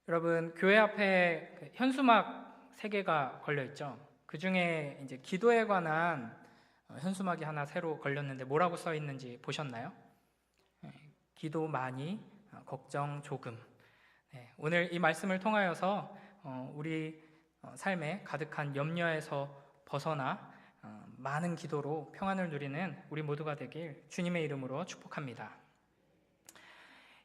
여러분, 교회 앞에 현수막 3개가 걸려 있죠. 그 중에 이제 기도에 관한 현수막이 하나 새로 걸렸는데 뭐라고 써 있는지 보셨나요? 기도 많이, 걱정 조금. 오늘 이 말씀을 통하여서 우리 삶에 가득한 염려에서 벗어나 많은 기도로 평안을 누리는 우리 모두가 되길 주님의 이름으로 축복합니다.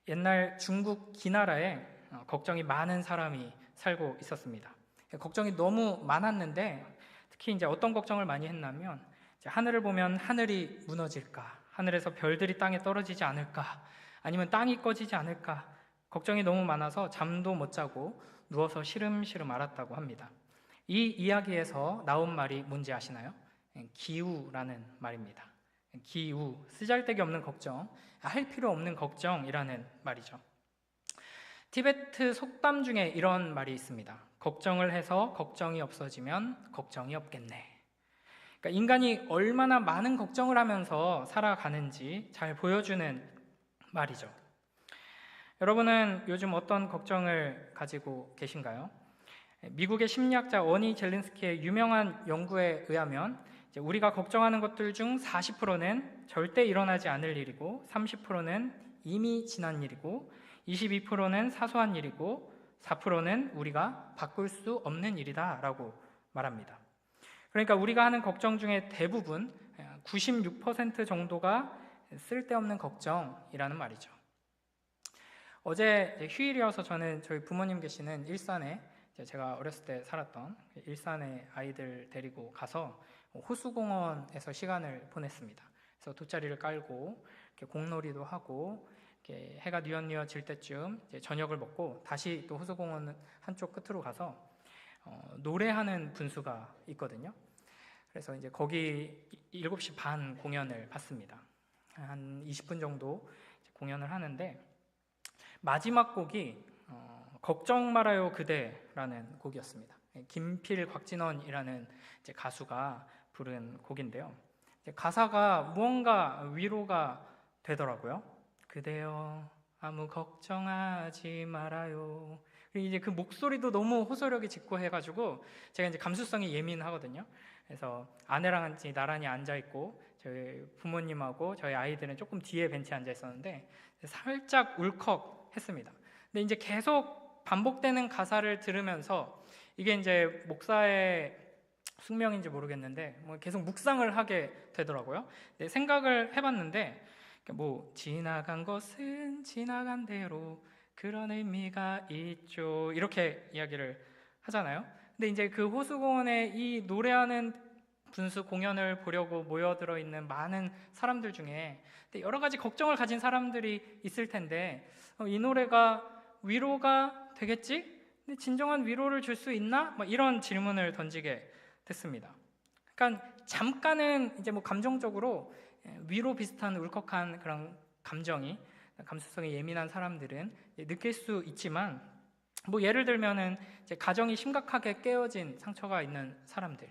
옛날 중국 기나라에 걱정이 많은 사람이 살고 있었습니다. 걱정이 너무 많았는데 특히 이제 어떤 걱정을 많이 했냐면 하늘을 보면 하늘이 무너질까, 하늘에서 별들이 땅에 떨어지지 않을까, 아니면 땅이 꺼지지 않을까, 걱정이 너무 많아서 잠도 못 자고 누워서 시름시름 앓았다고 합니다. 이 이야기에서 나온 말이 뭔지 아시나요? 기우라는 말입니다. 기우, 쓰잘데기 없는 걱정, 할 필요 없는 걱정이라는 말이죠. 티베트 속담 중에 이런 말이 있습니다. 걱정을 해서 걱정이 없어지면 걱정이 없겠네. 그러니까 인간이 얼마나 많은 걱정을 하면서 살아가는지 잘 보여주는 말이죠. 여러분은 요즘 어떤 걱정을 가지고 계신가요? 미국의 심리학자 어니 젤린스키의 유명한 연구에 의하면 우리가 걱정하는 것들 중 40%는 절대 일어나지 않을 일이고, 30%는 이미 지난 일이고, 22%는 사소한 일이고, 4%는 우리가 바꿀 수 없는 일이다 라고 말합니다. 그러니까 우리가 하는 걱정 중에 대부분 96% 정도가 쓸데없는 걱정이라는 말이죠. 어제 휴일이어서 저는 저희 부모님 계시는 일산에, 제가 어렸을 때 살았던 일산에 아이들 데리고 가서 호수공원에서 시간을 보냈습니다. 그래서 돗자리를 깔고 이렇게 공놀이도 하고, 이렇게 해가 뉘엿뉘엿질 때쯤 이제 저녁을 먹고 다시 또 호수공원 한쪽 끝으로 가서 노래하는 분수가 있거든요. 그래서 이제 거기 7시 반 공연을 봤습니다. 한 20분 정도 공연을 하는데 마지막 곡이 걱정 말아요 그대라는 곡이었습니다. 김필 곽진원이라는 이제 가수가 부른 곡인데요. 가사가 무언가 위로가 되더라고요. 그대여 아무 걱정하지 말아요. 이제 그 목소리도 너무 호소력이 짙고 해가지고 제가 이제 감수성이 예민하거든요. 그래서 아내랑 나란히 앉아 있고 저희 부모님하고 저희 아이들은 조금 뒤에 벤치에 앉아 있었는데 살짝 울컥했습니다. 근데 이제 계속 반복되는 가사를 들으면서 이게 이제 목사의 숙명인지 모르겠는데 계속 묵상을 하게 되더라고요. 근데 생각을 해봤는데 지나간 것은 지나간 대로 그런 의미가 있죠, 이렇게 이야기를 하잖아요. 근데 이제 그 호수공원에 이 노래하는 분수 공연을 보려고 모여들어 있는 많은 사람들 중에 여러 가지 걱정을 가진 사람들이 있을 텐데 이 노래가 위로가 되겠지? 근데 진정한 위로를 줄 수 있나? 이런 질문을 던지게 됐습니다. 그러니까 잠깐은 이제 감정적으로 위로 비슷한 울컥한 그런 감정이, 감수성이 예민한 사람들은 느낄 수 있지만 예를 들면은 이제 가정이 심각하게 깨어진 상처가 있는 사람들,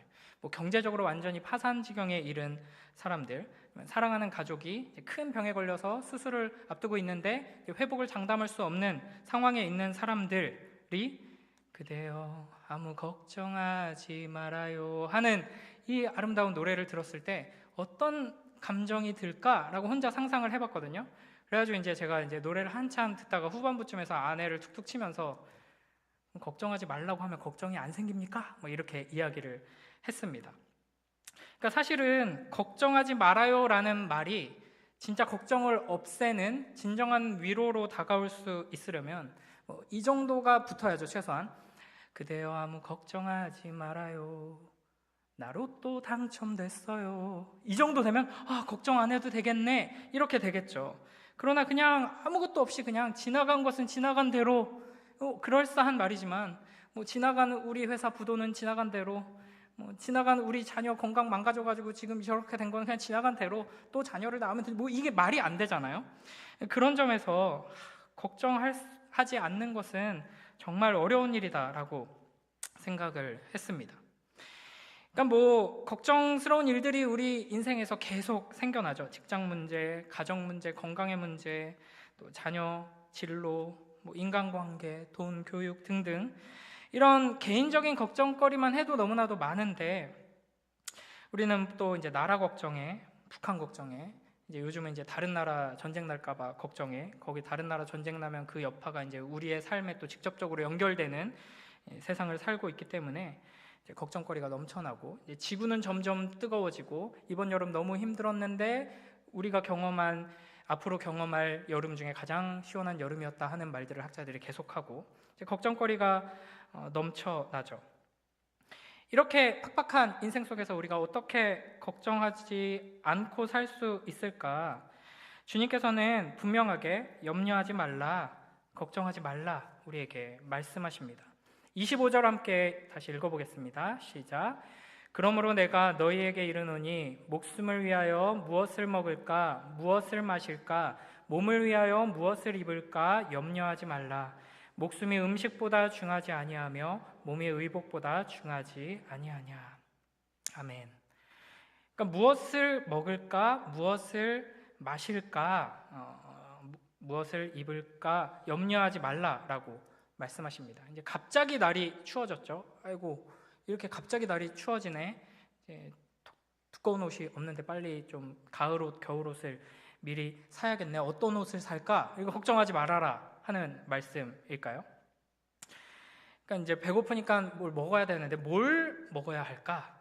경제적으로 완전히 파산 지경에 이른 사람들, 사랑하는 가족이 큰 병에 걸려서 수술을 앞두고 있는데 회복을 장담할 수 없는 상황에 있는 사람들이 그대여 아무 걱정하지 말아요 하는 이 아름다운 노래를 들었을 때 어떤 감정이 들까라고 혼자 상상을 해봤거든요. 그래가지고 이제 제가 이제 노래를 한참 듣다가 후반부쯤에서 아내를 툭툭 치면서 걱정하지 말라고 하면 걱정이 안 생깁니까? 이렇게 이야기를 했습니다. 그러니까 사실은 걱정하지 말아요라는 말이 진짜 걱정을 없애는 진정한 위로로 다가올 수 있으려면 이 정도가 붙어야죠, 최소한. 그대여 아무 걱정하지 말아요, 나 로또 당첨됐어요, 이 정도 되면 걱정 안 해도 되겠네, 이렇게 되겠죠. 그러나 그냥 아무것도 없이 그냥 지나간 것은 지나간 대로, 그럴싸한 말이지만 지나간 우리 회사 부도는 지나간 대로, 지나간 우리 자녀 건강 망가져가지고 지금 저렇게 된 건 그냥 지나간 대로 또 자녀를 낳으면 이게 말이 안 되잖아요. 그런 점에서 걱정하지 않는 것은 정말 어려운 일이다라고 생각을 했습니다. 그러니까 걱정스러운 일들이 우리 인생에서 계속 생겨나죠. 직장 문제, 가정 문제, 건강의 문제, 또 자녀 진로, 뭐 인간관계, 돈, 교육 등등 이런 개인적인 걱정거리만 해도 너무나도 많은데 우리는 또 이제 나라 걱정에, 북한 걱정에, 이제 요즘은 이제 다른 나라 전쟁 날까봐 걱정해. 거기 다른 나라 전쟁 나면 그 여파가 이제 우리의 삶에 또 직접적으로 연결되는 세상을 살고 있기 때문에 이제 걱정거리가 넘쳐나고, 이제 지구는 점점 뜨거워지고, 이번 여름 너무 힘들었는데 우리가 앞으로 경험할 여름 중에 가장 시원한 여름이었다 하는 말들을 학자들이 계속하고, 이제 걱정거리가 넘쳐나죠. 이렇게 팍팍한 인생 속에서 우리가 어떻게 걱정하지 않고 살 수 있을까? 주님께서는 분명하게 염려하지 말라, 걱정하지 말라 우리에게 말씀하십니다. 25절 함께 다시 읽어보겠습니다. 시작. 그러므로 내가 너희에게 이르노니 목숨을 위하여 무엇을 먹을까, 무엇을 마실까, 몸을 위하여 무엇을 입을까 염려하지 말라. 목숨이 음식보다 중하지 아니하며 몸이 의복보다 중하지 아니하냐. 아멘. 그러니까 무엇을 먹을까, 무엇을 마실까, 무엇을 입을까 염려하지 말라라고 말씀하십니다. 이제 갑자기 날이 추워졌죠. 아이고, 이렇게 갑자기 날이 추워지네. 이제 두꺼운 옷이 없는데 빨리 좀 가을 옷, 겨울 옷을 미리 사야겠네. 어떤 옷을 살까? 이거 걱정하지 말아라 하는 말씀일까요? 그러니까 이제 배고프니까 뭘 먹어야 되는데 뭘 먹어야 할까?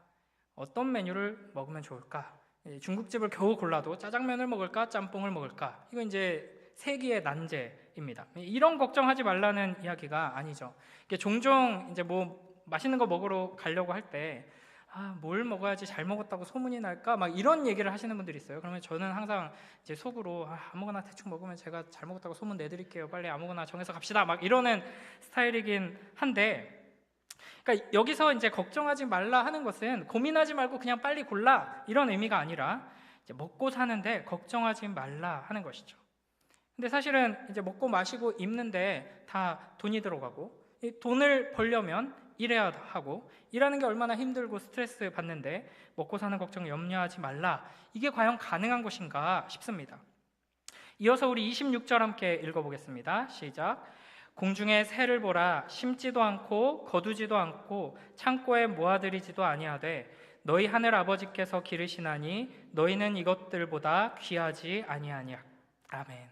어떤 메뉴를 먹으면 좋을까? 중국집을 겨우 골라도 짜장면을 먹을까? 짬뽕을 먹을까? 이거 이제 세기의 난제입니다. 이런 걱정하지 말라는 이야기가 아니죠. 종종 이제 뭐 맛있는 거 먹으러 가려고 할 때 뭘 먹어야지 잘 먹었다고 소문이 날까? 막 이런 얘기를 하시는 분들이 있어요. 그러면 저는 항상 이제 속으로 아무거나 대충 먹으면 제가 잘 먹었다고 소문 내드릴게요. 빨리 아무거나 정해서 갑시다. 막 이러는 스타일이긴 한데, 그러니까 여기서 이제 걱정하지 말라 하는 것은 고민하지 말고 그냥 빨리 골라 이런 의미가 아니라 이제 먹고 사는데 걱정하지 말라 하는 것이죠. 근데 사실은 이제 먹고 마시고 입는데 다 돈이 들어가고, 이 돈을 벌려면 일해야 하고, 일하는 게 얼마나 힘들고 스트레스 받는데 먹고 사는 걱정 염려하지 말라, 이게 과연 가능한 것인가 싶습니다. 이어서 우리 26절 함께 읽어보겠습니다. 시작. 공중의 새를 보라. 심지도 않고 거두지도 않고 창고에 모아들이지도 아니하되 너희 하늘 아버지께서 기르시나니 너희는 이것들보다 귀하지 아니하냐. 아멘.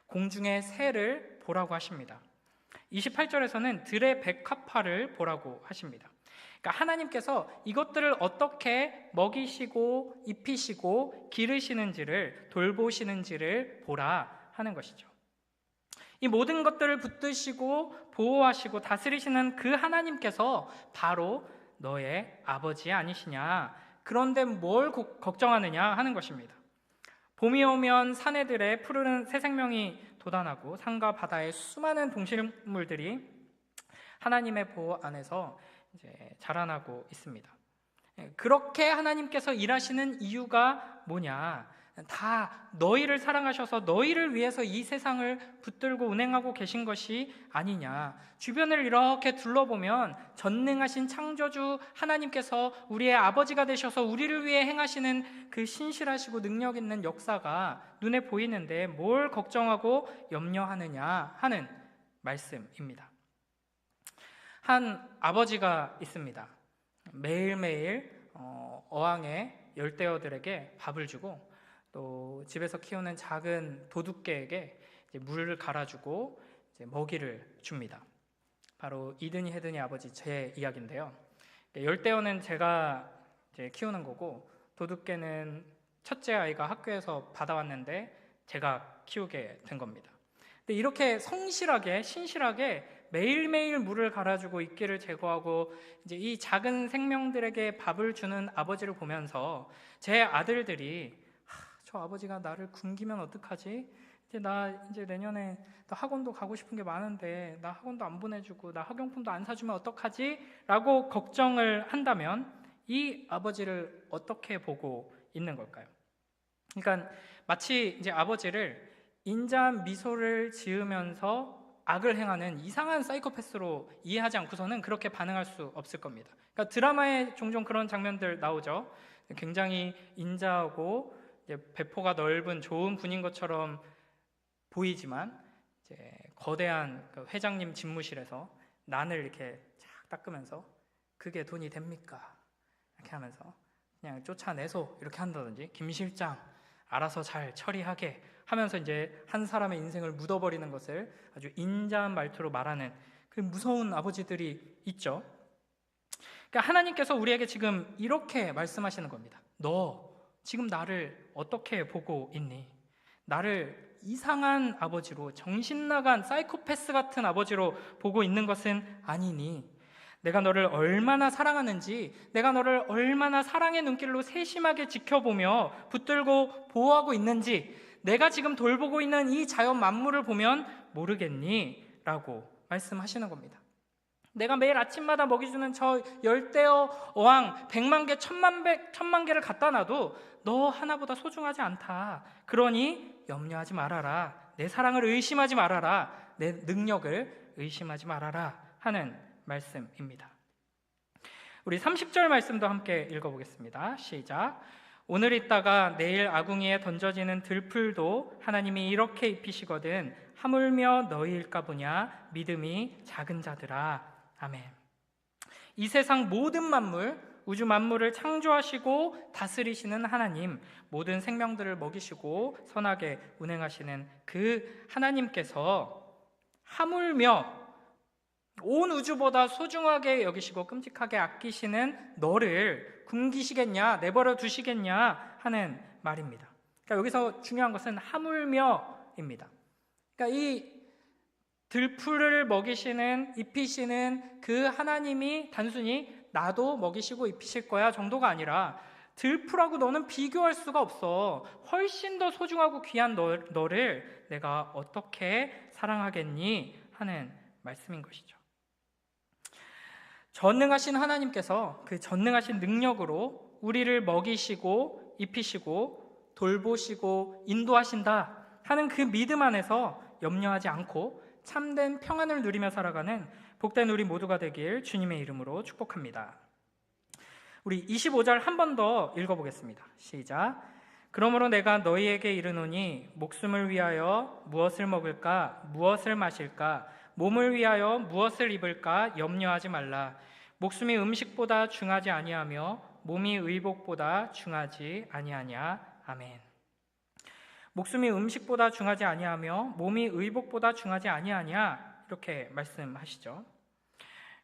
공중의 새를 보라고 하십니다. 28절에서는 들의 백합화를 보라고 하십니다. 그러니까 하나님께서 이것들을 어떻게 먹이시고 입히시고 기르시는지를, 돌보시는지를 보라 하는 것이죠. 이 모든 것들을 붙드시고 보호하시고 다스리시는 그 하나님께서 바로 너의 아버지 아니시냐. 그런데 뭘 걱정하느냐 하는 것입니다. 봄이 오면 산에들의 푸르른 새 생명이 돋아나고 산과 바다의 수많은 동식물들이 하나님의 보호 안에서 이제 자라나고 있습니다. 그렇게 하나님께서 일하시는 이유가 뭐냐? 다 너희를 사랑하셔서 너희를 위해서 이 세상을 붙들고 운행하고 계신 것이 아니냐. 주변을 이렇게 둘러보면 전능하신 창조주 하나님께서 우리의 아버지가 되셔서 우리를 위해 행하시는 그 신실하시고 능력 있는 역사가 눈에 보이는데 뭘 걱정하고 염려하느냐 하는 말씀입니다. 한 아버지가 있습니다. 매일매일 어항의 열대어들에게 밥을 주고 또 집에서 키우는 작은 도둑개에게 이제 물을 갈아주고 이제 먹이를 줍니다. 바로 이든이 헤든이 아버지 제 이야기인데요. 열대어는 제가 이제 키우는 거고 도둑개는 첫째 아이가 학교에서 받아왔는데 제가 키우게 된 겁니다. 근데 이렇게 성실하게 신실하게 매일매일 물을 갈아주고 이끼를 제거하고 이제 이 작은 생명들에게 밥을 주는 아버지를 보면서 제 아들들이 저 아버지가 나를 굶기면 어떡하지? 이제 내년에 나 학원도 가고 싶은 게 많은데 나 학원도 안 보내주고 나 학용품도 안 사주면 어떡하지? 라고 걱정을 한다면 이 아버지를 어떻게 보고 있는 걸까요? 그러니까 마치 이제 아버지를 인자한 미소를 지으면서 악을 행하는 이상한 사이코패스로 이해하지 않고서는 그렇게 반응할 수 없을 겁니다. 그러니까 드라마에 종종 그런 장면들 나오죠. 굉장히 인자하고 이제 배포가 넓은 좋은 분인 것처럼 보이지만 이제 거대한 그 회장님 집무실에서 난을 이렇게 쫙 닦으면서 그게 돈이 됩니까? 이렇게 하면서 그냥 쫓아내소 이렇게 한다든지, 김 실장 알아서 잘 처리하게 하면서 이제 한 사람의 인생을 묻어버리는 것을 아주 인자한 말투로 말하는 그 무서운 아버지들이 있죠. 그러니까 하나님께서 우리에게 지금 이렇게 말씀하시는 겁니다. 너 지금 나를 어떻게 보고 있니? 나를 이상한 아버지로, 정신나간 사이코패스 같은 아버지로 보고 있는 것은 아니니? 내가 너를 얼마나 사랑하는지, 내가 너를 얼마나 사랑의 눈길로 세심하게 지켜보며 붙들고 보호하고 있는지 내가 지금 돌보고 있는 이 자연 만물을 보면 모르겠니? 라고 말씀하시는 겁니다. 내가 매일 아침마다 먹이주는 저 열대어 어항 100만 개, 1000만 개를 갖다 놔도 너 하나보다 소중하지 않다. 그러니 염려하지 말아라. 내 사랑을 의심하지 말아라. 내 능력을 의심하지 말아라 하는 말씀입니다. 우리 30절 말씀도 함께 읽어보겠습니다. 시작. 오늘 있다가 내일 아궁이에 던져지는 들풀도 하나님이 이렇게 입히시거든 하물며 너희일까 보냐 믿음이 작은 자들아. 아멘. 이 세상 모든 만물, 우주 만물을 창조하시고 다스리시는 하나님, 모든 생명들을 먹이시고 선하게 운행하시는 그 하나님께서 하물며 온 우주보다 소중하게 여기시고 끔찍하게 아끼시는 너를 굶기시겠냐, 내버려 두시겠냐 하는 말입니다. 그러니까 여기서 중요한 것은 하물며입니다. 그러니까 이 들풀을 먹이시는, 입히시는 그 하나님이 단순히 나도 먹이시고 입히실 거야 정도가 아니라 들풀하고 너는 비교할 수가 없어. 훨씬 더 소중하고 귀한 너를 내가 어떻게 사랑하겠니? 하는 말씀인 것이죠. 전능하신 하나님께서 그 전능하신 능력으로 우리를 먹이시고 입히시고 돌보시고 인도하신다 하는 그 믿음 안에서 염려하지 않고 참된 평안을 누리며 살아가는 복된 우리 모두가 되길 주님의 이름으로 축복합니다. 우리 25절 한 번 더 읽어보겠습니다. 시작. 그러므로 내가 너희에게 이르노니 목숨을 위하여 무엇을 먹을까 무엇을 마실까 몸을 위하여 무엇을 입을까 염려하지 말라. 목숨이 음식보다 중하지 아니하며 몸이 의복보다 중하지 아니하냐. 아멘. 목숨이 음식보다 중하지 아니하며 몸이 의복보다 중하지 아니하냐 이렇게 말씀하시죠.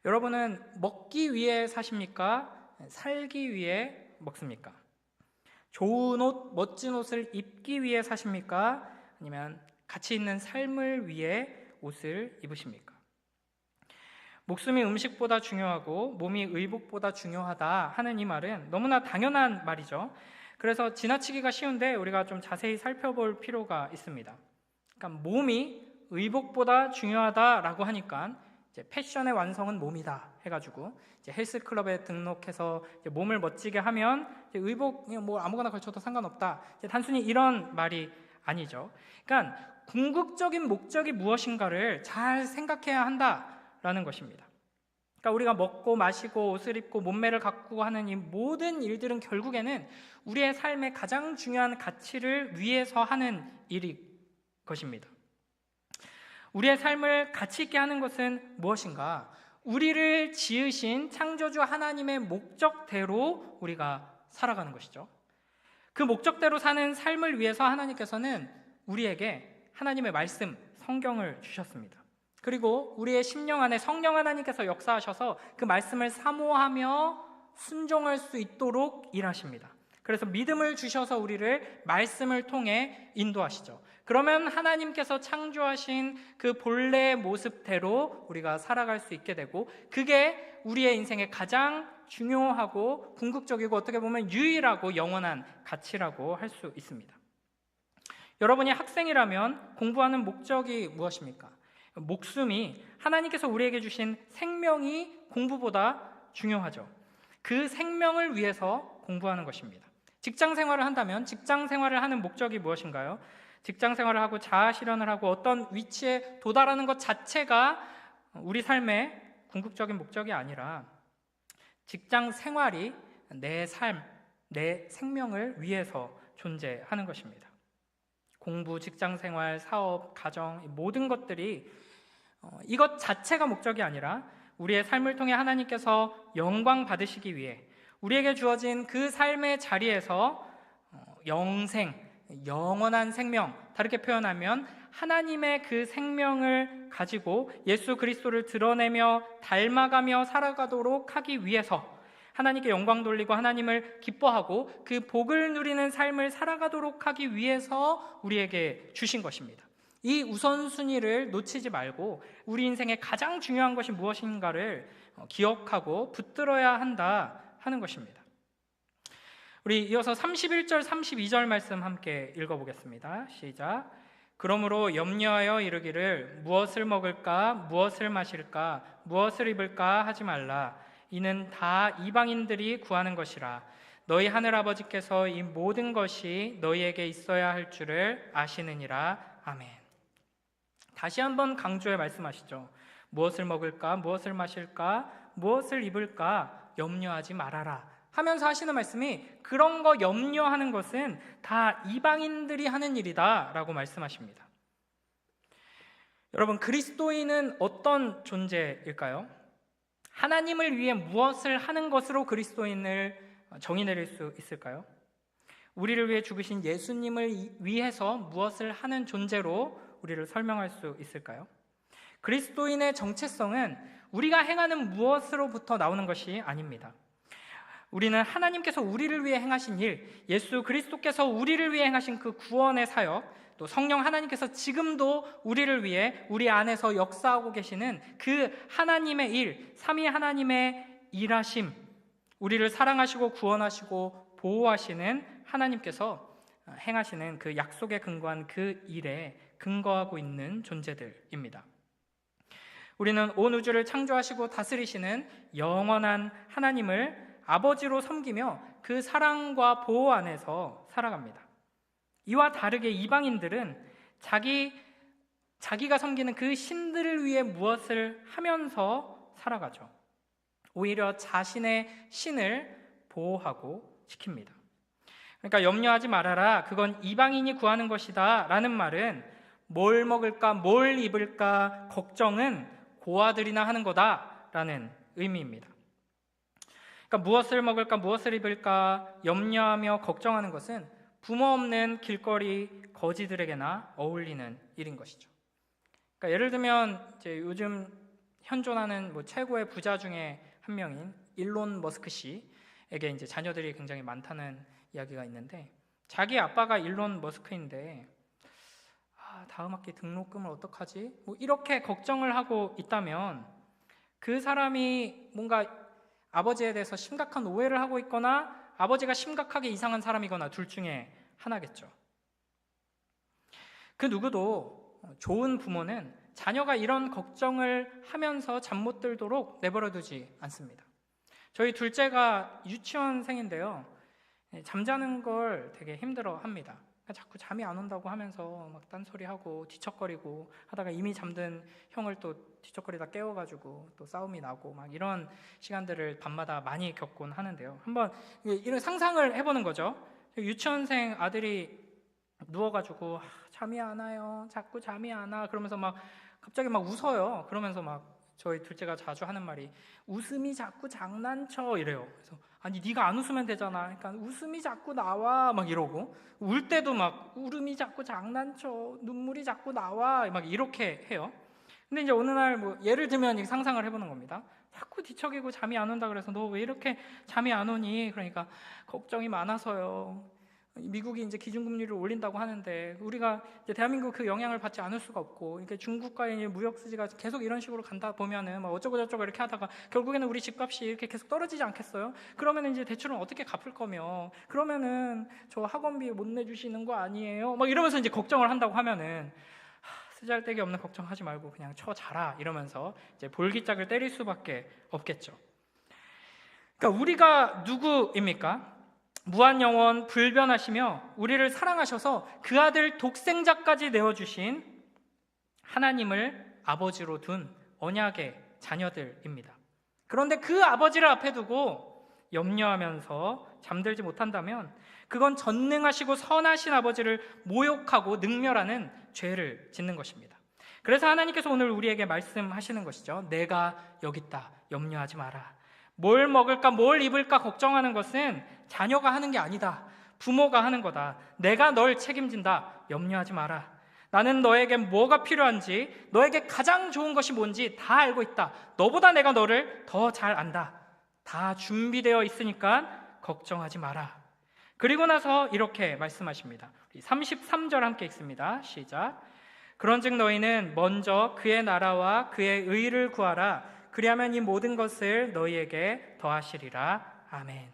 여러분은 먹기 위해 사십니까? 살기 위해 먹습니까? 좋은 옷, 멋진 옷을 입기 위해 사십니까? 아니면 가치 있는 삶을 위해 옷을 입으십니까? 목숨이 음식보다 중요하고 몸이 의복보다 중요하다 하는 이 말은 너무나 당연한 말이죠. 그래서 지나치기가 쉬운데 우리가 좀 자세히 살펴볼 필요가 있습니다. 그러니까 몸이 의복보다 중요하다라고 하니까 이제 패션의 완성은 몸이다 해가지고 이제 헬스클럽에 등록해서 이제 몸을 멋지게 하면 이제 의복 뭐 아무거나 걸쳐도 상관없다. 이제 단순히 이런 말이 아니죠. 그러니까 궁극적인 목적이 무엇인가를 잘 생각해야 한다라는 것입니다. 그러니까 우리가 먹고 마시고 옷을 입고 몸매를 가꾸고 하는 이 모든 일들은 결국에는 우리의 삶의 가장 중요한 가치를 위해서 하는 일일 것입니다. 우리의 삶을 가치 있게 하는 것은 무엇인가? 우리를 지으신 창조주 하나님의 목적대로 우리가 살아가는 것이죠. 그 목적대로 사는 삶을 위해서 하나님께서는 우리에게 하나님의 말씀, 성경을 주셨습니다. 그리고 우리의 심령 안에 성령 하나님께서 역사하셔서 그 말씀을 사모하며 순종할 수 있도록 일하십니다. 그래서 믿음을 주셔서 우리를 말씀을 통해 인도하시죠. 그러면 하나님께서 창조하신 그 본래의 모습대로 우리가 살아갈 수 있게 되고 그게 우리의 인생의 가장 중요하고 궁극적이고 어떻게 보면 유일하고 영원한 가치라고 할 수 있습니다. 여러분이 학생이라면 공부하는 목적이 무엇입니까? 목숨이 하나님께서 우리에게 주신 생명이 공부보다 중요하죠. 그 생명을 위해서 공부하는 것입니다. 직장 생활을 한다면 직장 생활을 하는 목적이 무엇인가요? 직장 생활을 하고 자아 실현을 하고 어떤 위치에 도달하는 것 자체가 우리 삶의 궁극적인 목적이 아니라 직장 생활이 내 삶, 내 생명을 위해서 존재하는 것입니다. 공부, 직장 생활, 사업, 가정 모든 것들이 이것 자체가 목적이 아니라 우리의 삶을 통해 하나님께서 영광 받으시기 위해 우리에게 주어진 그 삶의 자리에서 영생, 영원한 생명, 다르게 표현하면 하나님의 그 생명을 가지고 예수 그리스도를 드러내며 닮아가며 살아가도록 하기 위해서 하나님께 영광 돌리고 하나님을 기뻐하고 그 복을 누리는 삶을 살아가도록 하기 위해서 우리에게 주신 것입니다. 이 우선순위를 놓치지 말고 우리 인생의 가장 중요한 것이 무엇인가를 기억하고 붙들어야 한다 하는 것입니다. 우리 이어서 31절, 32절 말씀 함께 읽어보겠습니다. 시작. 그러므로 염려하여 이르기를 무엇을 먹을까, 무엇을 마실까, 무엇을 입을까 하지 말라. 이는 다 이방인들이 구하는 것이라. 너희 하늘아버지께서 이 모든 것이 너희에게 있어야 할 줄을 아시느니라. 아멘. 다시 한번 강조해 말씀하시죠. 무엇을 먹을까, 무엇을 마실까, 무엇을 입을까 염려하지 말아라 하면서 하시는 말씀이 그런 거 염려하는 것은 다 이방인들이 하는 일이다 라고 말씀하십니다. 여러분, 그리스도인은 어떤 존재일까요? 하나님을 위해 무엇을 하는 것으로 그리스도인을 정의 내릴 수 있을까요? 우리를 위해 죽으신 예수님을 위해서 무엇을 하는 존재로 우리를 설명할 수 있을까요? 그리스도인의 정체성은 우리가 행하는 무엇으로부터 나오는 것이 아닙니다. 우리는 하나님께서 우리를 위해 행하신 일, 예수 그리스도께서 우리를 위해 행하신 그 구원의 사역, 또 성령 하나님께서 지금도 우리를 위해 우리 안에서 역사하고 계시는 그 하나님의 일, 삼위 하나님의 일하심, 우리를 사랑하시고 구원하시고 보호하시는 하나님께서 행하시는 그 약속에 근거한 그 일에 근거하고 있는 존재들입니다. 우리는 온 우주를 창조하시고 다스리시는 영원한 하나님을 아버지로 섬기며 그 사랑과 보호 안에서 살아갑니다. 이와 다르게 이방인들은 자기가 섬기는 그 신들을 위해 무엇을 하면서 살아가죠. 오히려 자신의 신을 보호하고 지킵니다. 그러니까 염려하지 말아라, 그건 이방인이 구하는 것이다 라는 말은 뭘 먹을까, 뭘 입을까 걱정은 고아들이나 하는 거다 라는 의미입니다. 그러니까 무엇을 먹을까, 무엇을 입을까 염려하며 걱정하는 것은 부모 없는 길거리 거지들에게나 어울리는 일인 것이죠. 그러니까 예를 들면 이제 요즘 현존하는 최고의 부자 중에 한 명인 일론 머스크 씨에게 이제 자녀들이 굉장히 많다는 이야기가 있는데, 자기 아빠가 일론 머스크인데 다음 학기 등록금을 어떡하지? 이렇게 걱정을 하고 있다면 그 사람이 뭔가 아버지에 대해서 심각한 오해를 하고 있거나 아버지가 심각하게 이상한 사람이거나 둘 중에 하나겠죠. 그 누구도 좋은 부모는 자녀가 이런 걱정을 하면서 잠 못 들도록 내버려두지 않습니다. 저희 둘째가 유치원생인데요, 잠자는 걸 되게 힘들어합니다. 자꾸 잠이 안 온다고 하면서 막 딴소리하고 뒤척거리고 하다가 이미 잠든 형을 또 뒤척거리다 깨워가지고 또 싸움이 나고 막 이런 시간들을 밤마다 많이 겪곤 하는데요. 한번 이런 상상을 해보는 거죠. 유치원생 아들이 누워가지고 잠이 안 와요, 자꾸 잠이 안 와, 그러면서 막 갑자기 막 웃어요. 그러면서 막 저희 둘째가 자주 하는 말이 웃음이 자꾸 장난쳐 이래요. 그래서 아니 네가 안 웃으면 되잖아. 그러니까 웃음이 자꾸 나와 막 이러고, 울 때도 막 울음이 자꾸 장난쳐, 눈물이 자꾸 나와 막 이렇게 해요. 근데 이제 어느 날 예를 들면 상상을 해보는 겁니다. 자꾸 뒤척이고 잠이 안 온다 그래서 너 왜 이렇게 잠이 안 오니? 그러니까 걱정이 많아서요. 미국이 이제 기준금리를 올린다고 하는데 우리가 이제 대한민국 그 영향을 받지 않을 수가 없고, 그러니까 중국과의 무역 수지가 계속 이런 식으로 간다 보면은 막 어쩌고 저쩌고 이렇게 하다가 결국에는 우리 집값이 이렇게 계속 떨어지지 않겠어요? 그러면은 이제 대출은 어떻게 갚을 거며, 그러면은 저 학원비 못 내주시는 거 아니에요? 막 이러면서 이제 걱정을 한다고 하면은 쓰잘데기 없는 걱정하지 말고 그냥 자라 이러면서 이제 볼기짝을 때릴 수밖에 없겠죠. 그러니까 우리가 누구입니까? 무한영원 불변하시며 우리를 사랑하셔서 그 아들 독생자까지 내어주신 하나님을 아버지로 둔 언약의 자녀들입니다. 그런데 그 아버지를 앞에 두고 염려하면서 잠들지 못한다면 그건 전능하시고 선하신 아버지를 모욕하고 능멸하는 죄를 짓는 것입니다. 그래서 하나님께서 오늘 우리에게 말씀하시는 것이죠. 내가 여기 있다. 염려하지 마라. 뭘 먹을까, 뭘 입을까 걱정하는 것은 자녀가 하는 게 아니다. 부모가 하는 거다. 내가 널 책임진다. 염려하지 마라. 나는 너에게 뭐가 필요한지, 너에게 가장 좋은 것이 뭔지 다 알고 있다. 너보다 내가 너를 더 잘 안다. 다 준비되어 있으니까 걱정하지 마라. 그리고 나서 이렇게 말씀하십니다. 33절 함께 읽습니다. 시작. 그런즉 너희는 먼저 그의 나라와 그의 의를 구하라. 그리하면 이 모든 것을 너희에게 더하시리라. 아멘.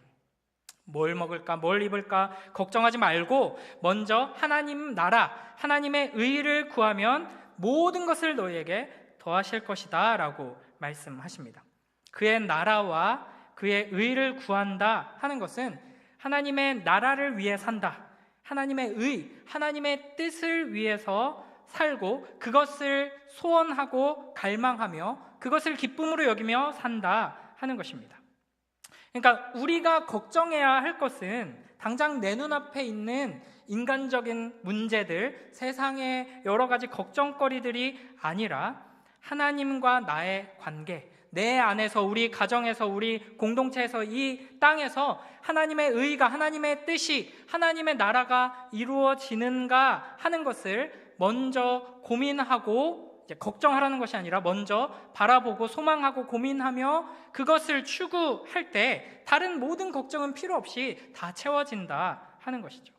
뭘 먹을까, 뭘 입을까 걱정하지 말고 먼저 하나님 나라, 하나님의 의를 구하면 모든 것을 너희에게 더하실 것이다 라고 말씀하십니다. 그의 나라와 그의 의를 구한다 하는 것은 하나님의 나라를 위해 산다, 하나님의 의, 하나님의 뜻을 위해서 살고 그것을 소원하고 갈망하며 그것을 기쁨으로 여기며 산다 하는 것입니다. 그러니까 우리가 걱정해야 할 것은 당장 내 눈앞에 있는 인간적인 문제들, 세상의 여러 가지 걱정거리들이 아니라 하나님과 나의 관계, 내 안에서, 우리 가정에서, 우리 공동체에서, 이 땅에서 하나님의 의가, 하나님의 뜻이, 하나님의 나라가 이루어지는가 하는 것을 먼저 고민하고, 이제 걱정하라는 것이 아니라 먼저 바라보고 소망하고 고민하며 그것을 추구할 때 다른 모든 걱정은 필요 없이 다 채워진다 하는 것이죠.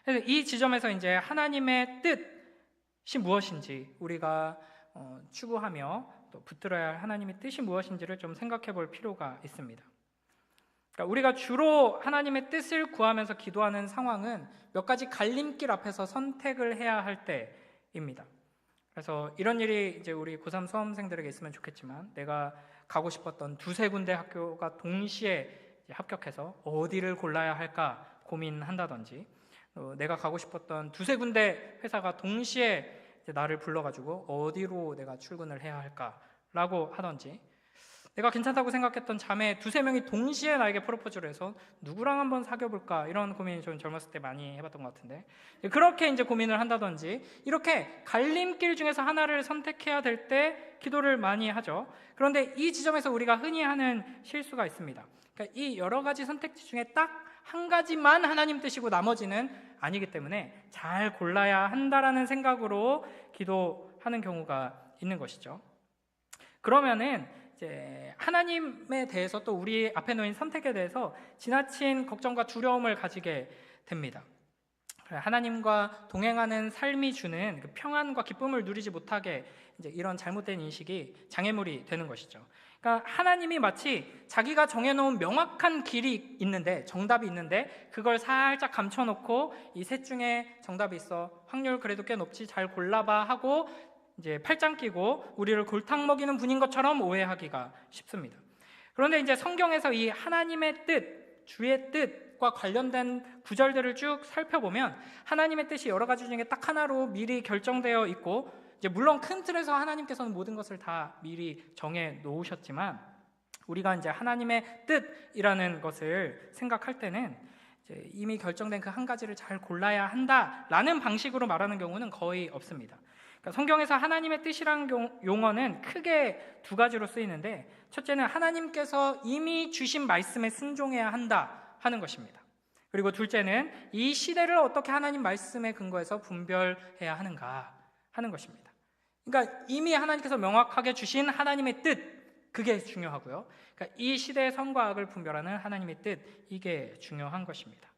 그래서 이 지점에서 이제 하나님의 뜻이 무엇인지 우리가 추구하며 또 붙들어야 할 하나님의 뜻이 무엇인지를 좀 생각해 볼 필요가 있습니다. 그러니까 우리가 주로 하나님의 뜻을 구하면서 기도하는 상황은 몇 가지 갈림길 앞에서 선택을 해야 할 때입니다. 그래서 이런 일이 이제 우리 고3 수험생들에게 있으면 좋겠지만, 내가 가고 싶었던 두세 군데 학교가 동시에 합격해서 어디를 골라야 할까 고민한다든지, 내가 가고 싶었던 두세 군데 회사가 동시에 이제 나를 불러가지고 어디로 내가 출근을 해야 할까라고 하든지, 내가 괜찮다고 생각했던 자매 두세 명이 동시에 나에게 프로포즈를 해서 누구랑 한번 사귀어볼까, 이런 고민이 좀 젊었을 때 많이 해봤던 것 같은데, 그렇게 이제 고민을 한다든지, 이렇게 갈림길 중에서 하나를 선택해야 될 때 기도를 많이 하죠. 그런데 이 지점에서 우리가 흔히 하는 실수가 있습니다. 그러니까 이 여러 가지 선택지 중에 딱 한 가지만 하나님 뜻이고 나머지는 아니기 때문에 잘 골라야 한다라는 생각으로 기도하는 경우가 있는 것이죠. 그러면은 이제 하나님에 대해서, 또 우리 앞에 놓인 선택에 대해서 지나친 걱정과 두려움을 가지게 됩니다. 하나님과 동행하는 삶이 주는 그 평안과 기쁨을 누리지 못하게 이제 이런 잘못된 인식이 장애물이 되는 것이죠. 그러니까 하나님이 마치 자기가 정해놓은 명확한 길이 있는데, 정답이 있는데 그걸 살짝 감춰놓고 이 셋 중에 정답이 있어, 확률 그래도 꽤 높지, 잘 골라봐 하고 이제 팔짱 끼고 우리를 골탕 먹이는 분인 것처럼 오해하기가 쉽습니다. 그런데 이제 성경에서 이 하나님의 뜻, 주의 뜻과 관련된 구절들을 쭉 살펴보면 하나님의 뜻이 여러 가지 중에 딱 하나로 미리 결정되어 있고, 이제 물론 큰 틀에서 하나님께서는 모든 것을 다 미리 정해 놓으셨지만, 우리가 이제 하나님의 뜻이라는 것을 생각할 때는 이제 이미 결정된 그 한 가지를 잘 골라야 한다라는 방식으로 말하는 경우는 거의 없습니다. 그러니까 성경에서 하나님의 뜻이라는 용어는 크게 두 가지로 쓰이는데, 첫째는 하나님께서 이미 주신 말씀에 순종해야 한다 하는 것입니다. 그리고 둘째는 이 시대를 어떻게 하나님 말씀에 근거해서 분별해야 하는가 하는 것입니다. 그러니까 이미 하나님께서 명확하게 주신 하나님의 뜻, 그게 중요하고요. 그러니까 이 시대의 선과 악을 분별하는 하나님의 뜻, 이게 중요한 것입니다.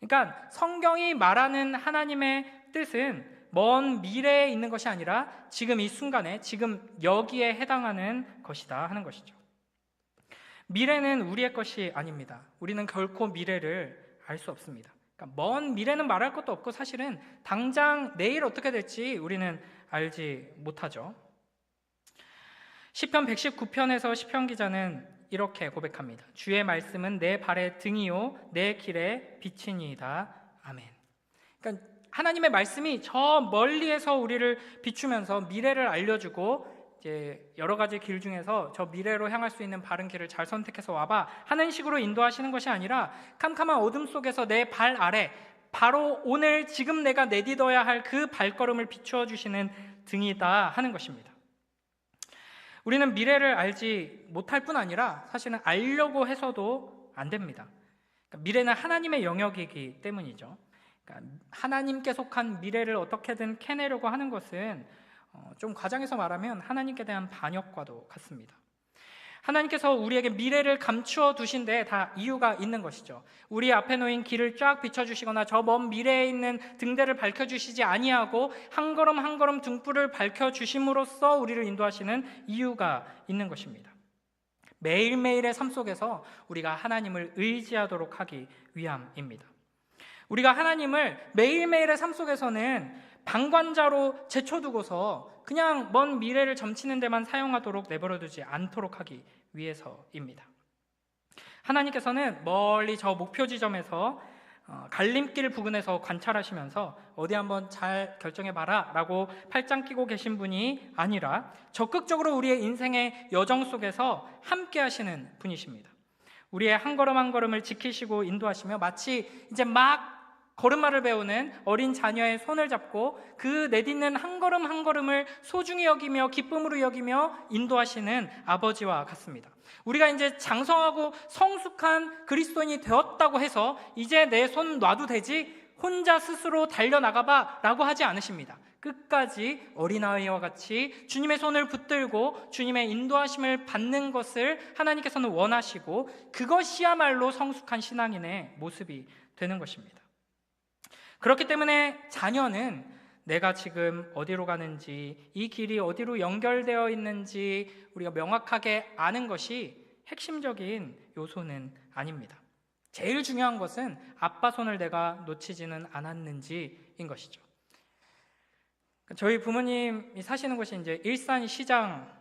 그러니까 성경이 말하는 하나님의 뜻은 먼 미래에 있는 것이 아니라 지금 이 순간에, 지금 여기에 해당하는 것이다 하는 것이죠. 미래는 우리의 것이 아닙니다. 우리는 결코 미래를 알 수 없습니다. 그러니까 먼 미래는 말할 것도 없고, 사실은 당장 내일 어떻게 될지 우리는 알지 못하죠. 시편 119편에서 시편 기자는 이렇게 고백합니다. 주의 말씀은 내 발의 등이요 내 길의 빛이니이다. 아멘. 그러니까 하나님의 말씀이 저 멀리에서 우리를 비추면서 미래를 알려주고, 이제 여러 가지 길 중에서 저 미래로 향할 수 있는 바른 길을 잘 선택해서 와봐 하는 식으로 인도하시는 것이 아니라, 캄캄한 어둠 속에서 내 발 아래 바로 오늘 지금 내가 내딛어야 할 그 발걸음을 비추어 주시는 등이다 하는 것입니다. 우리는 미래를 알지 못할 뿐 아니라 사실은 알려고 해서도 안 됩니다. 그러니까 미래는 하나님의 영역이기 때문이죠. 그러니까 하나님께 속한 미래를 어떻게든 캐내려고 하는 것은 좀 과장해서 말하면 하나님께 대한 반역과도 같습니다. 하나님께서 우리에게 미래를 감추어 두신 데 다 이유가 있는 것이죠. 우리 앞에 놓인 길을 쫙 비춰주시거나 저 먼 미래에 있는 등대를 밝혀주시지 아니하고 한 걸음 한 걸음 등불을 밝혀주심으로써 우리를 인도하시는 이유가 있는 것입니다. 매일매일의 삶 속에서 우리가 하나님을 의지하도록 하기 위함입니다. 우리가 하나님을 매일매일의 삶 속에서는 방관자로 제쳐두고서 그냥 먼 미래를 점치는 데만 사용하도록 내버려두지 않도록 하기 위해서입니다. 하나님께서는 멀리 저 목표 지점에서 갈림길 부근에서 관찰하시면서 어디 한번 잘 결정해봐라 라고 팔짱 끼고 계신 분이 아니라 적극적으로 우리의 인생의 여정 속에서 함께 하시는 분이십니다. 우리의 한 걸음 한 걸음을 지키시고 인도하시며 마치 이제 막 걸음마를 배우는 어린 자녀의 손을 잡고 그 내딛는 한 걸음 한 걸음을 소중히 여기며 기쁨으로 여기며 인도하시는 아버지와 같습니다. 우리가 이제 장성하고 성숙한 그리스도인이 되었다고 해서 이제 내 손 놔도 되지 혼자 스스로 달려나가봐 라고 하지 않으십니다. 끝까지 어린아이와 같이 주님의 손을 붙들고 주님의 인도하심을 받는 것을 하나님께서는 원하시고 그것이야말로 성숙한 신앙인의 모습이 되는 것입니다. 그렇기 때문에 자녀는 내가 지금 어디로 가는지, 이 길이 어디로 연결되어 있는지 우리가 명확하게 아는 것이 핵심적인 요소는 아닙니다. 제일 중요한 것은 아빠 손을 내가 놓치지는 않았는지인 것이죠. 저희 부모님이 사시는 곳이 이제 일산 시장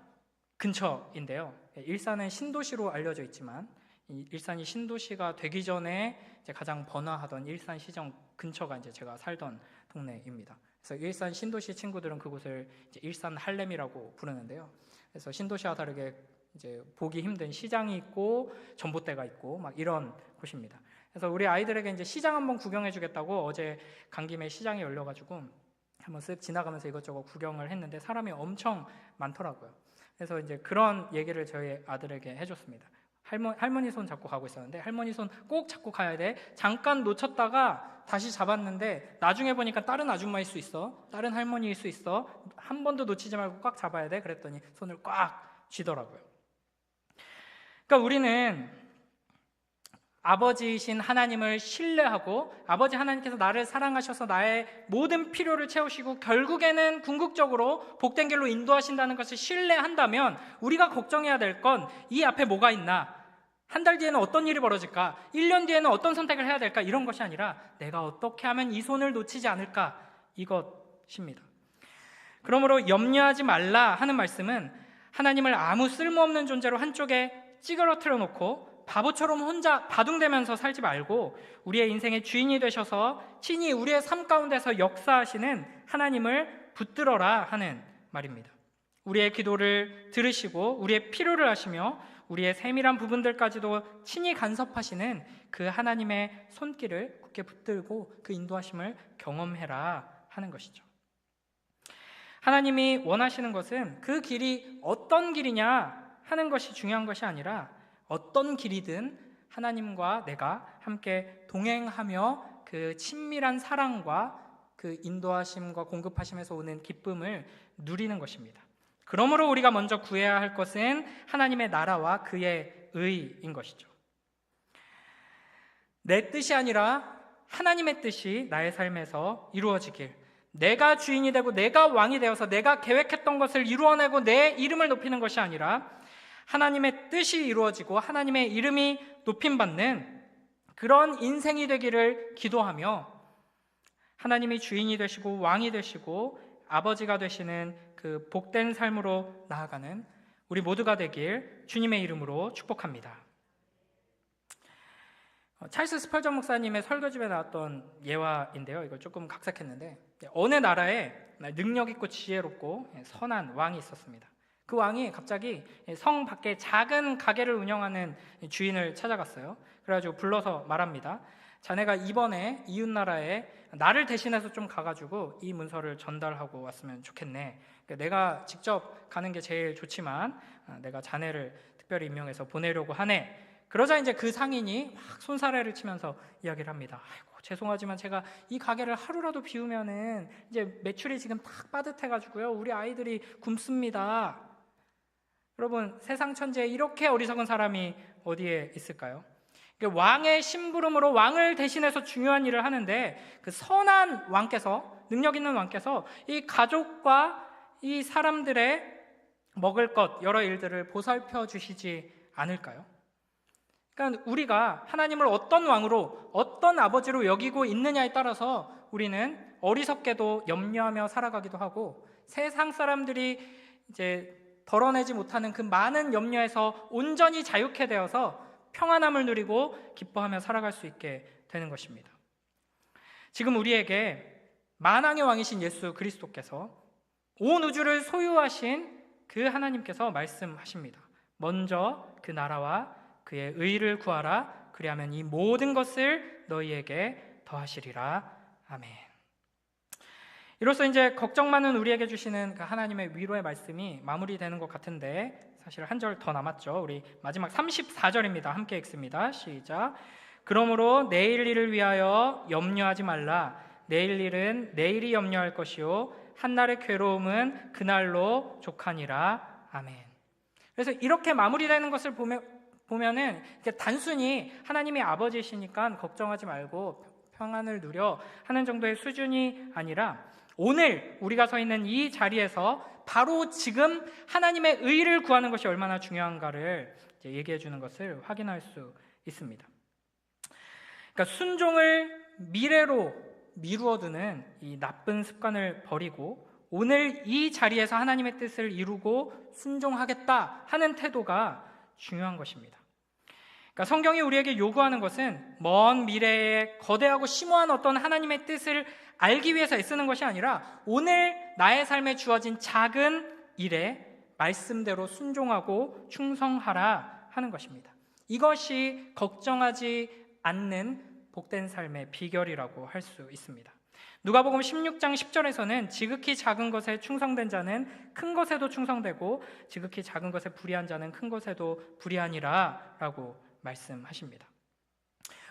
근처인데요. 일산은 신도시로 알려져 있지만 일산이 신도시가 되기 전에 이제 가장 번화하던 일산 시장 근처가 이제 제가 살던 동네입니다. 그래서 일산 신도시 친구들은 그곳을 이제 일산 할렘이라고 부르는데요. 그래서 신도시와 다르게 이제 보기 힘든 시장이 있고 전봇대가 있고 막 이런 곳입니다. 그래서 우리 아이들에게 이제 시장 한번 구경해주겠다고 어제 간 김에 시장이 열려가지고 한번 쓱 지나가면서 이것저것 구경을 했는데 사람이 엄청 많더라고요. 그래서 이제 그런 얘기를 저희 아들에게 해줬습니다. 할머니 손 잡고 가고 있었는데 할머니 손 꼭 잡고 가야 돼. 잠깐 놓쳤다가 다시 잡았는데 나중에 보니까 다른 아줌마일 수 있어. 다른 할머니일 수 있어. 한 번도 놓치지 말고 꽉 잡아야 돼. 그랬더니 손을 꽉 쥐더라고요. 그러니까 우리는 아버지이신 하나님을 신뢰하고 아버지 하나님께서 나를 사랑하셔서 나의 모든 필요를 채우시고 결국에는 궁극적으로 복된 길로 인도하신다는 것을 신뢰한다면 우리가 걱정해야 될 건 이 앞에 뭐가 있나, 한 달 뒤에는 어떤 일이 벌어질까, 1년 뒤에는 어떤 선택을 해야 될까, 이런 것이 아니라 내가 어떻게 하면 이 손을 놓치지 않을까, 이것입니다. 그러므로 염려하지 말라 하는 말씀은 하나님을 아무 쓸모없는 존재로 한쪽에 찌그러뜨려 놓고 바보처럼 혼자 바둥대면서 살지 말고 우리의 인생의 주인이 되셔서 친히 우리의 삶 가운데서 역사하시는 하나님을 붙들어라 하는 말입니다. 우리의 기도를 들으시고 우리의 필요를 아시며 우리의 세밀한 부분들까지도 친히 간섭하시는 그 하나님의 손길을 굳게 붙들고 그 인도하심을 경험해라 하는 것이죠. 하나님이 원하시는 것은 그 길이 어떤 길이냐 하는 것이 중요한 것이 아니라 어떤 길이든 하나님과 내가 함께 동행하며 그 친밀한 사랑과 그 인도하심과 공급하심에서 오는 기쁨을 누리는 것입니다. 그러므로 우리가 먼저 구해야 할 것은 하나님의 나라와 그의 의인 것이죠. 내 뜻이 아니라 하나님의 뜻이 나의 삶에서 이루어지길, 내가 주인이 되고 내가 왕이 되어서 내가 계획했던 것을 이루어내고 내 이름을 높이는 것이 아니라 하나님의 뜻이 이루어지고 하나님의 이름이 높임받는 그런 인생이 되기를 기도하며 하나님이 주인이 되시고 왕이 되시고 아버지가 되시는 그 복된 삶으로 나아가는 우리 모두가 되길 주님의 이름으로 축복합니다. 찰스 스펄전 목사님의 설교집에 나왔던 예화인데요. 이걸 조금 각색했는데 어느 나라에 능력 있고 지혜롭고 선한 왕이 있었습니다. 그 왕이 갑자기 성 밖에 작은 가게를 운영하는 주인을 찾아갔어요. 그래가지고 불러서 말합니다. 자네가 이번에 이웃나라에 나를 대신해서 좀 가가지고 이 문서를 전달하고 왔으면 좋겠네. 그러니까 내가 직접 가는 게 제일 좋지만 내가 자네를 특별히 임명해서 보내려고 하네. 그러자 이제 그 상인이 막 손사래를 치면서 이야기를 합니다. 아이고, 죄송하지만 제가 이 가게를 하루라도 비우면은 이제 매출이 지금 딱 빠듯해가지고요, 우리 아이들이 굶습니다. 여러분, 세상 천지에 이렇게 어리석은 사람이 어디에 있을까요? 왕의 심부름으로 왕을 대신해서 중요한 일을 하는데, 그 선한 왕께서, 능력 있는 왕께서 이 가족과 이 사람들의 먹을 것, 여러 일들을 보살펴 주시지 않을까요? 그러니까 우리가 하나님을 어떤 왕으로, 어떤 아버지로 여기고 있느냐에 따라서 우리는 어리석게도 염려하며 살아가기도 하고, 세상 사람들이 이제 덜어내지 못하는 그 많은 염려에서 온전히 자유케 되어서 평안함을 누리고 기뻐하며 살아갈 수 있게 되는 것입니다. 지금 우리에게 만왕의 왕이신 예수 그리스도께서 온 우주를 소유하신 그 하나님께서 말씀하십니다. 먼저 그 나라와 그의 의를 구하라. 그리하면 이 모든 것을 너희에게 더하시리라. 아멘. 이로써 이제 걱정 많은 우리에게 주시는 그 하나님의 위로의 말씀이 마무리되는 것 같은데, 사실 한 절 더 남았죠. 우리 마지막 34절입니다. 함께 읽습니다. 시작. 그러므로 내일 일을 위하여 염려하지 말라. 내일 일은 내일이 염려할 것이요 한날의 괴로움은 그날로 족하니라. 아멘. 그래서 이렇게 마무리되는 것을 보면은 단순히 하나님이 아버지시니까 걱정하지 말고 평안을 누려 하는 정도의 수준이 아니라, 오늘 우리가 서 있는 이 자리에서 바로 지금 하나님의 의를 구하는 것이 얼마나 중요한가를 얘기해 주는 것을 확인할 수 있습니다. 그러니까 순종을 미래로 미루어두는 이 나쁜 습관을 버리고 오늘 이 자리에서 하나님의 뜻을 이루고 순종하겠다 하는 태도가 중요한 것입니다. 그러니까 성경이 우리에게 요구하는 것은 먼 미래에 거대하고 심오한 어떤 하나님의 뜻을 알기 위해서 애쓰는 것이 아니라 오늘 나의 삶에 주어진 작은 일에 말씀대로 순종하고 충성하라 하는 것입니다. 이것이 걱정하지 않는 복된 삶의 비결이라고 할 수 있습니다. 누가복음 16장 10절에서는 지극히 작은 것에 충성된 자는 큰 것에도 충성되고 지극히 작은 것에 불의한 자는 큰 것에도 불의하니라 라고 말씀하십니다.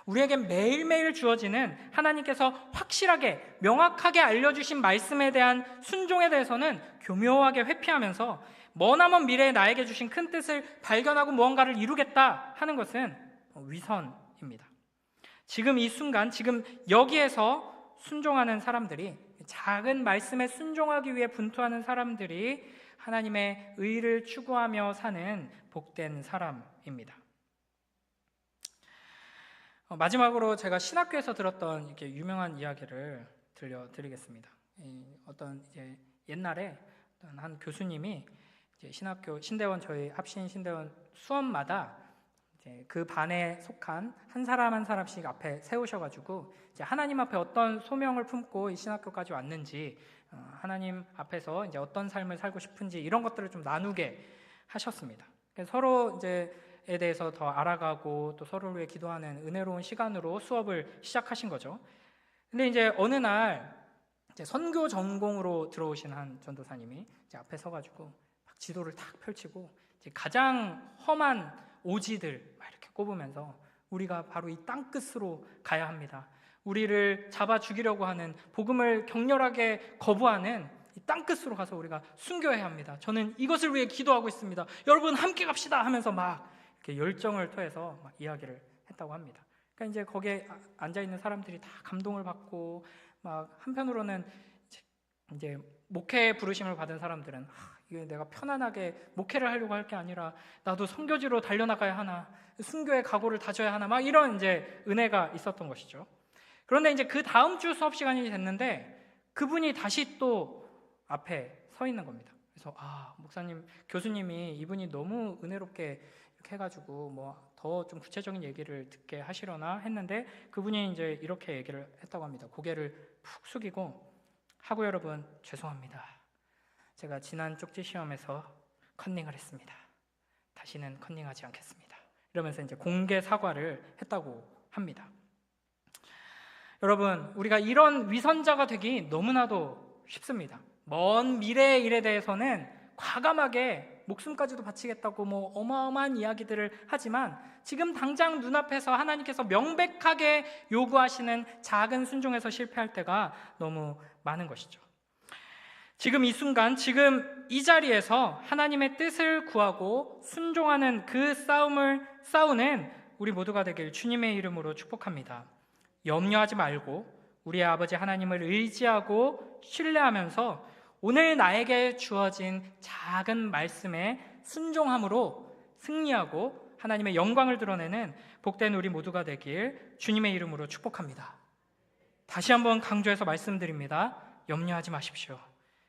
우리에게 매일매일 주어지는 하나님께서 확실하게 명확하게 알려주신 말씀에 대한 순종에 대해서는 교묘하게 회피하면서 머나먼 미래에 나에게 주신 큰 뜻을 발견하고 무언가를 이루겠다 하는 것은 위선입니다. 지금 이 순간, 지금 여기에서 순종하는 사람들이, 작은 말씀에 순종하기 위해 분투하는 사람들이 하나님의 의를 추구하며 사는 복된 사람입니다. 마지막으로 제가 신학교에서 들었던 이렇게 유명한 이야기를 들려드리겠습니다. 어떤 이제 옛날에 어떤 한 교수님이 이제 신학교 신대원, 저희 합신 신대원 수업마다 이제 그 반에 속한 한 사람 한 사람씩 앞에 세우셔가지고 이제 하나님 앞에 어떤 소명을 품고 이 신학교까지 왔는지, 하나님 앞에서 이제 어떤 삶을 살고 싶은지 이런 것들을 좀 나누게 하셨습니다. 서로 이제에 대해서 더 알아가고 또 서로를 위해 기도하는 은혜로운 시간으로 수업을 시작하신 거죠. 근데 이제 어느 날 이제 선교 전공으로 들어오신 한 전도사님이 이제 앞에 서가지고 막 지도를 탁 펼치고 이제 가장 험한 오지들 막 이렇게 꼽으면서 우리가 바로 이 땅끝으로 가야 합니다. 우리를 잡아 죽이려고 하는, 복음을 격렬하게 거부하는 이 땅끝으로 가서 우리가 순교해야 합니다. 저는 이것을 위해 기도하고 있습니다. 여러분 함께 갑시다 하면서 막 이렇게 열정을 토해서 막 이야기를 했다고 합니다. 그러니까 이제 거기에 앉아 있는 사람들이 다 감동을 받고, 막 한편으로는 이제 목회 부르심을 받은 사람들은 이게 내가 편안하게 목회를 하려고 할 게 아니라 나도 선교지로 달려나가야 하나, 순교의 각오를 다져야 하나, 막 이런 이제 은혜가 있었던 것이죠. 그런데 이제 그 다음 주 수업 시간이 됐는데 그분이 다시 또 앞에 서 있는 겁니다. 그래서 목사님, 교수님이 이분이 너무 은혜롭게 이렇게 해가지고 뭐 더 좀 구체적인 얘기를 듣게 하시려나 했는데 그분이 이제 이렇게 얘기를 했다고 합니다. 고개를 푹 숙이고, 하고 여러분 죄송합니다. 제가 지난 쪽지 시험에서 컨닝을 했습니다. 다시는 컨닝하지 않겠습니다. 이러면서 이제 공개 사과를 했다고 합니다. 여러분, 우리가 이런 위선자가 되기 너무나도 쉽습니다. 먼 미래의 일에 대해서는 과감하게 목숨까지도 바치겠다고 어마어마한 이야기들을 하지만 지금 당장 눈앞에서 하나님께서 명백하게 요구하시는 작은 순종에서 실패할 때가 너무 많은 것이죠. 지금 이 순간, 지금 이 자리에서 하나님의 뜻을 구하고 순종하는 그 싸움을 싸우는 우리 모두가 되길 주님의 이름으로 축복합니다. 염려하지 말고 우리의 아버지 하나님을 의지하고 신뢰하면서 오늘 나에게 주어진 작은 말씀에 순종함으로 승리하고 하나님의 영광을 드러내는 복된 우리 모두가 되길 주님의 이름으로 축복합니다. 다시 한번 강조해서 말씀드립니다. 염려하지 마십시오.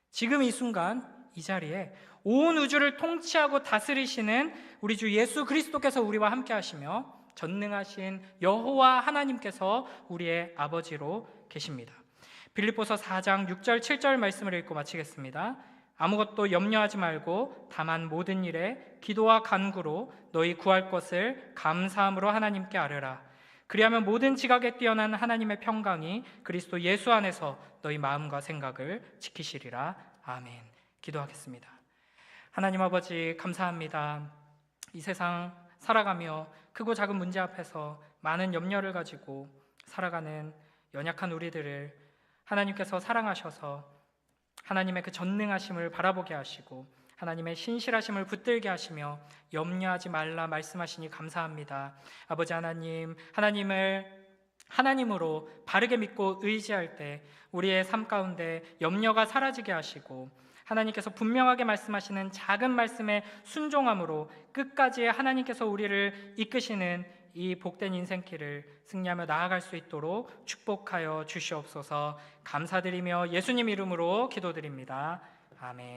지금 이 순간 이 자리에 온 우주를 통치하고 다스리시는 우리 주 예수 그리스도께서 우리와 함께 하시며 전능하신 여호와 하나님께서 우리의 아버지로 계십니다. 빌립보서 4장 6절 7절 말씀을 읽고 마치겠습니다. 아무것도 염려하지 말고 다만 모든 일에 기도와 간구로 너희 구할 것을 감사함으로 하나님께 아뢰라. 그리하면 모든 지각에 뛰어난 하나님의 평강이 그리스도 예수 안에서 너희 마음과 생각을 지키시리라. 아멘. 기도하겠습니다. 하나님 아버지 감사합니다. 이 세상 살아가며 크고 작은 문제 앞에서 많은 염려를 가지고 살아가는 연약한 우리들을 하나님께서 사랑하셔서 하나님의 그 전능하심을 바라보게 하시고 하나님의 신실하심을 붙들게 하시며 염려하지 말라 말씀하시니 감사합니다. 아버지 하나님, 하나님을 하나님으로 바르게 믿고 의지할 때 우리의 삶 가운데 염려가 사라지게 하시고 하나님께서 분명하게 말씀하시는 작은 말씀에 순종함으로 끝까지 하나님께서 우리를 이끄시는 이 복된 인생길을 승리하며 나아갈 수 있도록 축복하여 주시옵소서. 감사드리며 예수님 이름으로 기도드립니다. 아멘.